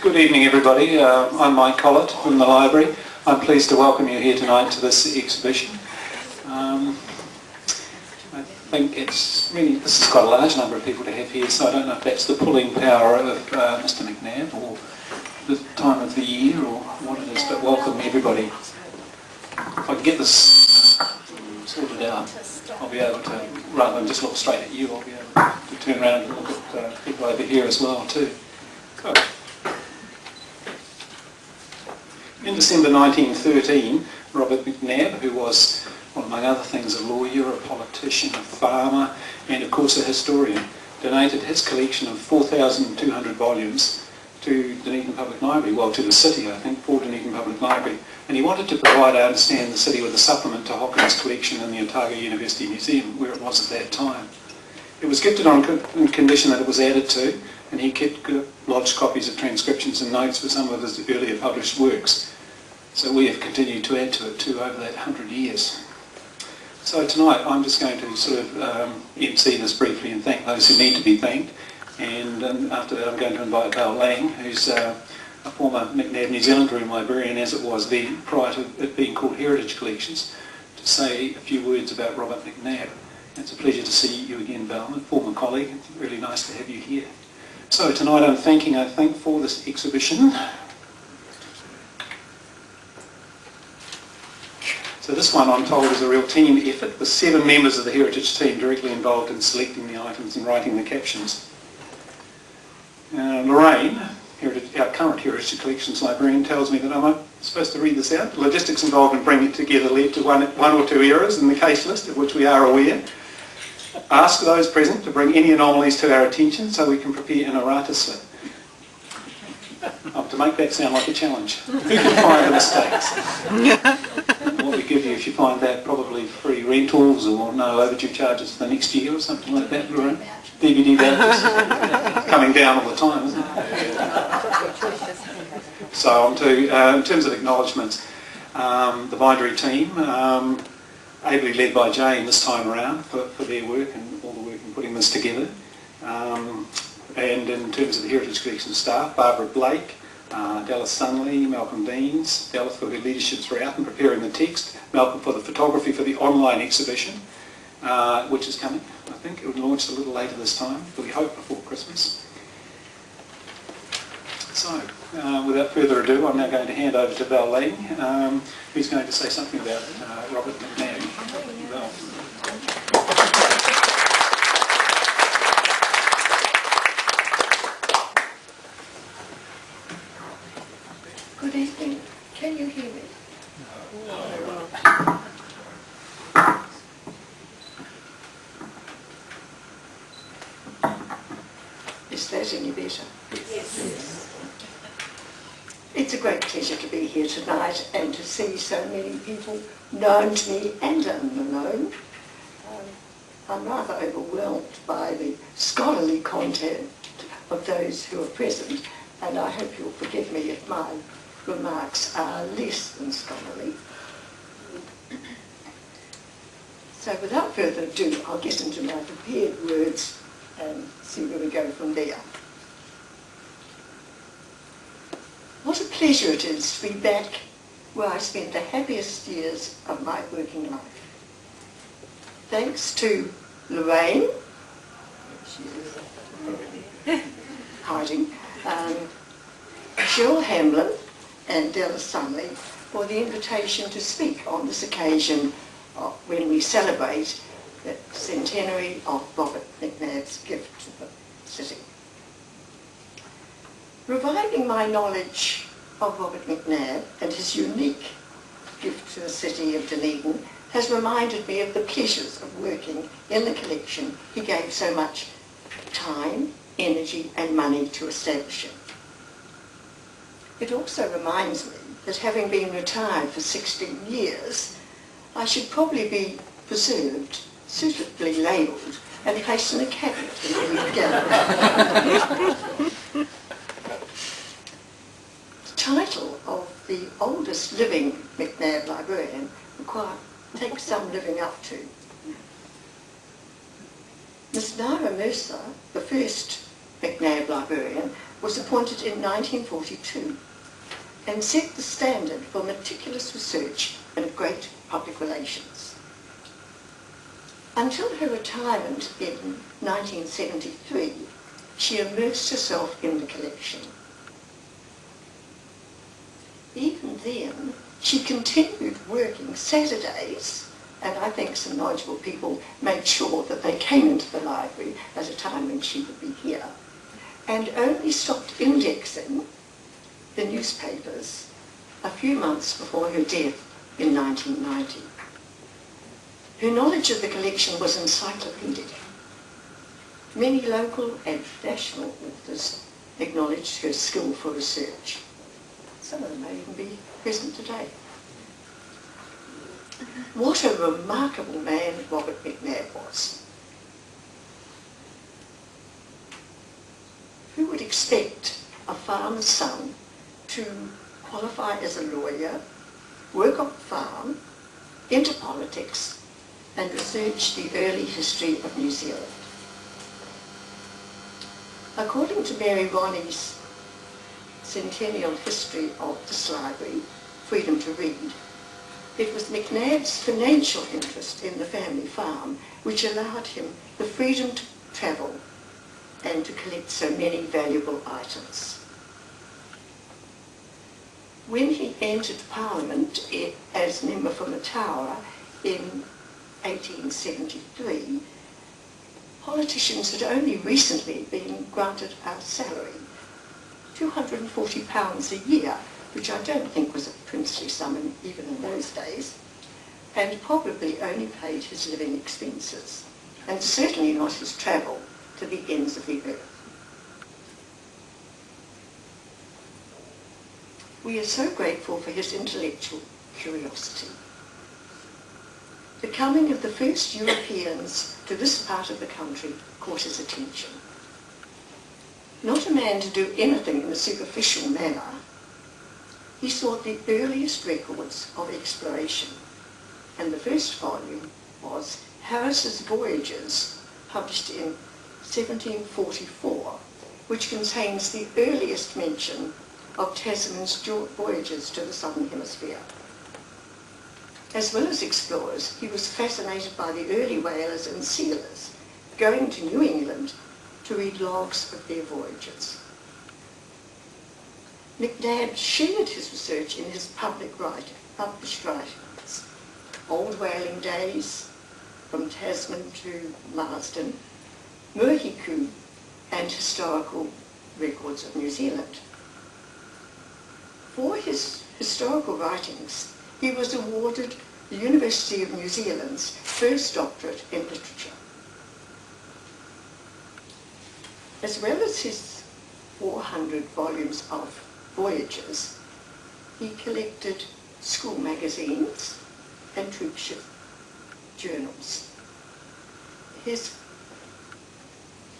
Good evening, everybody. I'm Mike Collett from the library. I'm pleased to welcome you here tonight to this exhibition. I think it's really, this is quite a large number of people to have here, so I don't know if that's the pulling power of Mr. McNab or the time of the year or what it is, but welcome everybody. If I can get this sorted out, I'll be able to, rather than just look straight at you, I'll be able to turn around and look at people over here as well too. So, in December 1913, Robert McNab, who was, well, among other things, a lawyer, a politician, a farmer, and of course a historian, donated his collection of 4,200 volumes to Dunedin Public Library, well, to the city, I think, for Dunedin Public Library. And he wanted to provide, I understand, the city with a supplement to Hawkins' collection in the Otago University Museum, where it was at that time. It was gifted on condition that it was added to, and he kept lodged copies of transcriptions and notes for some of his earlier published works. So we have continued to add to it too over that 100 years. So tonight I'm just going to sort of MC this briefly and thank those who need to be thanked. And after that I'm going to invite Val Lang, who's a former McNab New Zealand Room librarian, as it was then prior to it being called Heritage Collections, to say a few words about Robert McNab. It's a pleasure to see you again, Val, a former colleague. It's really nice to have you here. So tonight I'm thanking, I think, for this exhibition. So this one, I'm told, is a real team effort, with 7 members of the Heritage team directly involved in selecting the items and writing the captions. Lorraine, our current Heritage Collections librarian, tells me that I'm supposed to read this out. The logistics involved in bringing it together led to one or two errors in the case list, of which we are aware. Ask those present to bring any anomalies to our attention so we can prepare an errata slip. To make that sound like a challenge. Who can find the mistakes? What we give you, if you find that, probably free rentals or no overdue charges for the next year or something like that, Lorraine. DVD vouchers. Coming down all the time, isn't it? So on to, in terms of acknowledgements, the bindery team, ably led by Jane this time around for their work and all the work in putting this together. And in terms of the Heritage Collection staff, Barbara Blake, Dallas Sunley, Malcolm Deans, Dallas for her leadership throughout in preparing the text, Malcolm for the photography for the online exhibition, which is coming. I think it will launch a little later this time, but we hope before Christmas. So, without further ado, I'm now going to hand over to Val Lang, who's going to say something about Robert McNab. Val. Good evening. Can you hear me? Is that any better? Yes. It's a great pleasure to be here tonight and to see so many people known to me and unknown. I'm rather overwhelmed by the scholarly content of those who are present, and I hope you'll forgive me if my remarks are less than scholarly. So without further ado, I'll get into my prepared words and see where we go from there. What a pleasure it is to be back where I spent the happiest years of my working life. Thanks to Lorraine, she is hiding, Cheryl Hamlin and Dallas Sunley for the invitation to speak on this occasion when we celebrate the centenary of Robert McNab's gift to the city. Reviving my knowledge of Robert McNab and his unique gift to the city of Dunedin has reminded me of the pleasures of working in the collection he gave so much time, energy and money to establish it. It also reminds me that having been retired for 16 years, I should probably be preserved, suitably labelled and placed in a cabinet in the gallery. The title of the oldest living McNab librarian takes some living up to. Miss Nara Mercer, the first McNab librarian, was appointed in 1942 and set the standard for meticulous research and great public relations. Until her retirement in 1973, she immersed herself in the collection. Even then, she continued working Saturdays, and I think some knowledgeable people made sure that they came into the library at a time when she would be here, and only stopped indexing the newspapers a few months before her death in 1990. Her knowledge of the collection was encyclopedic. Many local and national authors acknowledged her skill for research. Some of them may even be present today. What a remarkable man Robert McNab was. Who would expect a farmer's son to qualify as a lawyer, work on the farm, enter politics, and research the early history of New Zealand? According to Mary Ronnie's Centennial History of this library, Freedom to Read, it was McNab's financial interest in the family farm which allowed him the freedom to travel and to collect so many valuable items. When he entered Parliament as member for Mataura in 1873, politicians had only recently been granted a salary, £240 a year, which I don't think was a princely sum even in those days, and probably only paid his living expenses, and certainly not his travel to the ends of the earth. We are so grateful for his intellectual curiosity. The coming of the first Europeans to this part of the country caught his attention. Not a man to do anything in a superficial manner, he sought the earliest records of exploration, and the first volume was Harris's Voyages, published in 1744, which contains the earliest mention of Tasman's voyages to the Southern Hemisphere. As well as explorers, he was fascinated by the early whalers and sealers going to New England to read logs of their voyages. McNab shared his research in his published writings, Old Whaling Days, From Tasman to Marsden, Murihiku, and Historical Records of New Zealand. For his historical writings, he was awarded the University of New Zealand's first doctorate in literature. As well as his 400 volumes of voyages, he collected school magazines and troopship journals. His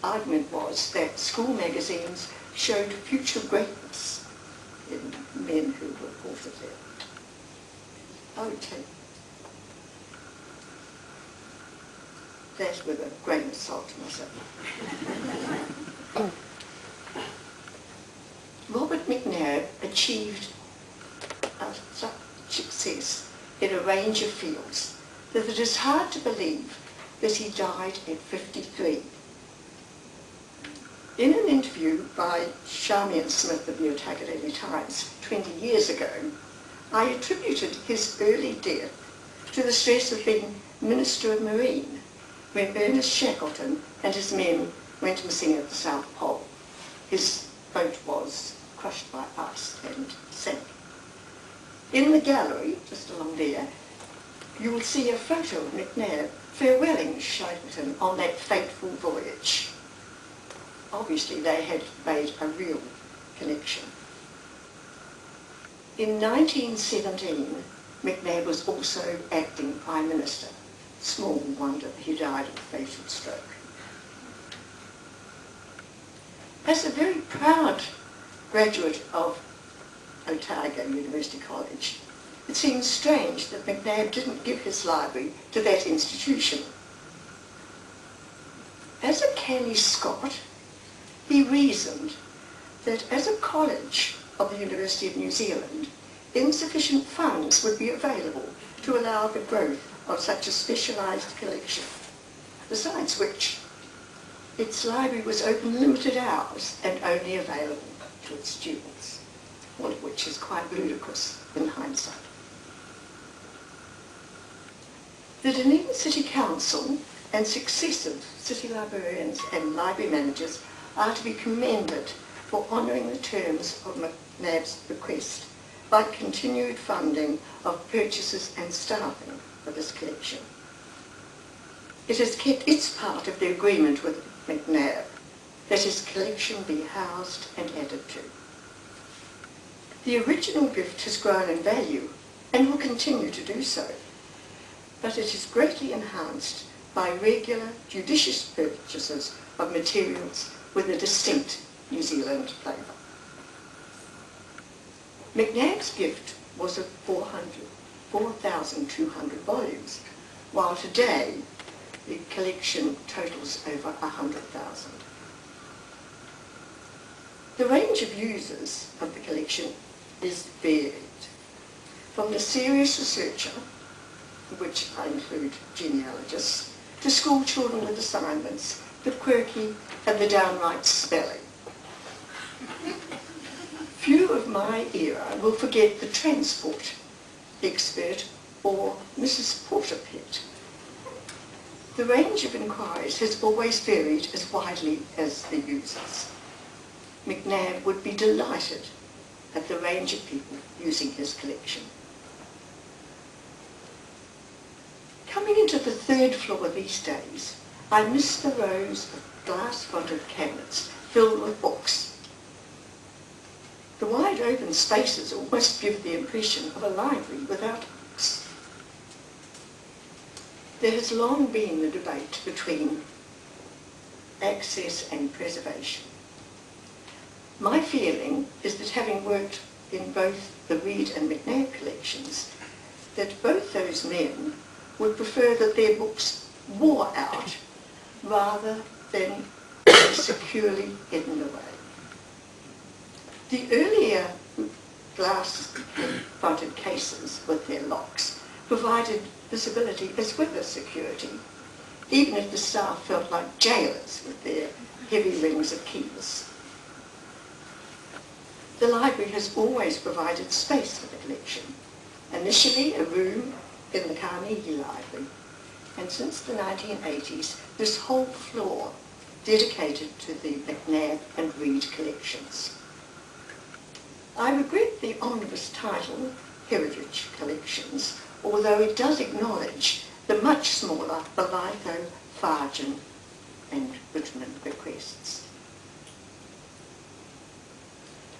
argument was that school magazines showed future greatness in men who reported there. I would take that with a grain of salt myself. Robert McNab achieved such success in a range of fields that it is hard to believe that he died at 53. In an interview by Charmian Smith of the Otago Daily Times 20 years ago, I attributed his early death to the stress of being Minister of Marine when Ernest Shackleton and his men went missing at the South Pole. His boat was crushed by ice and sank. In the gallery, just along there, you will see a photo of McNab farewelling Shackleton on that fateful voyage. Obviously they had made a real connection. In 1917, McNab was also acting Prime Minister. Small wonder he died of a fatal stroke. As a very proud graduate of Otago University College, it seems strange that McNab didn't give his library to that institution. As a canny Scot, he reasoned that as a college of the University of New Zealand, insufficient funds would be available to allow the growth of such a specialised collection, besides which its library was open limited hours and only available to its students, all of which is quite ludicrous in hindsight. The Dunedin City Council and successive city librarians and library managers are to be commended for honouring the terms of McNab's request by continued funding of purchases and staffing for this collection. It has kept its part of the agreement with McNab that his collection be housed and added to. The original gift has grown in value and will continue to do so, but it is greatly enhanced by regular, judicious purchases of materials with a distinct New Zealand flavour. McNab's gift was of 4,200 volumes, while today the collection totals over 100,000. The range of users of the collection is varied, from the serious researcher, in which I include genealogists, to school children with assignments, the quirky and the downright spelling. Few of my era will forget the transport expert or Mrs. Porterpet. The range of inquiries has always varied as widely as the users. McNab would be delighted at the range of people using his collection. Coming into the third floor these days, I miss the rows of glass-fronted cabinets filled with books. The wide open spaces almost give the impression of a library without books. There has long been the debate between access and preservation. My feeling is that, having worked in both the Reed and McNab collections, that both those men would prefer that their books wore out rather than securely hidden away. The earlier glass-fronted cases with their locks provided visibility as well as security, even if the staff felt like jailers with their heavy rings of keys. The library has always provided space for the collection, initially a room in the Carnegie Library, and since the 1980s, this whole floor dedicated to the McNab and Reed collections. I regret the omnibus title, Heritage Collections, although it does acknowledge the much smaller Belitho, Fargen and Richmond bequests.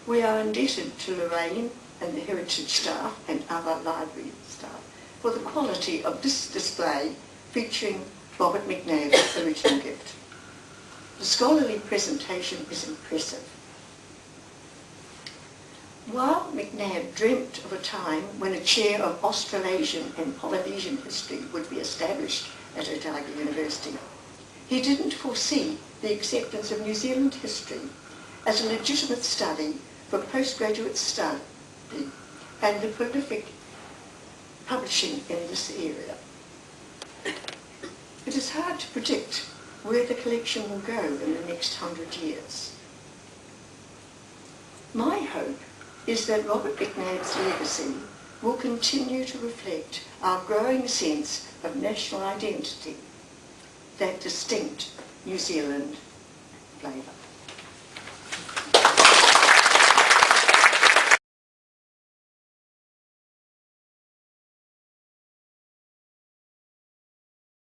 We are indebted to Lorraine and the Heritage staff and other library staff for the quality of this display featuring Robert McNab's original gift. The scholarly presentation is impressive. While McNab dreamt of a time when a chair of Australasian and Polynesian history would be established at Otago University, he didn't foresee the acceptance of New Zealand history as a legitimate study for postgraduate study and the prolific publishing in this area. It is hard to predict where the collection will go in the next 100 years. My hope is that Robert McNab's legacy will continue to reflect our growing sense of national identity, that distinct New Zealand flavour.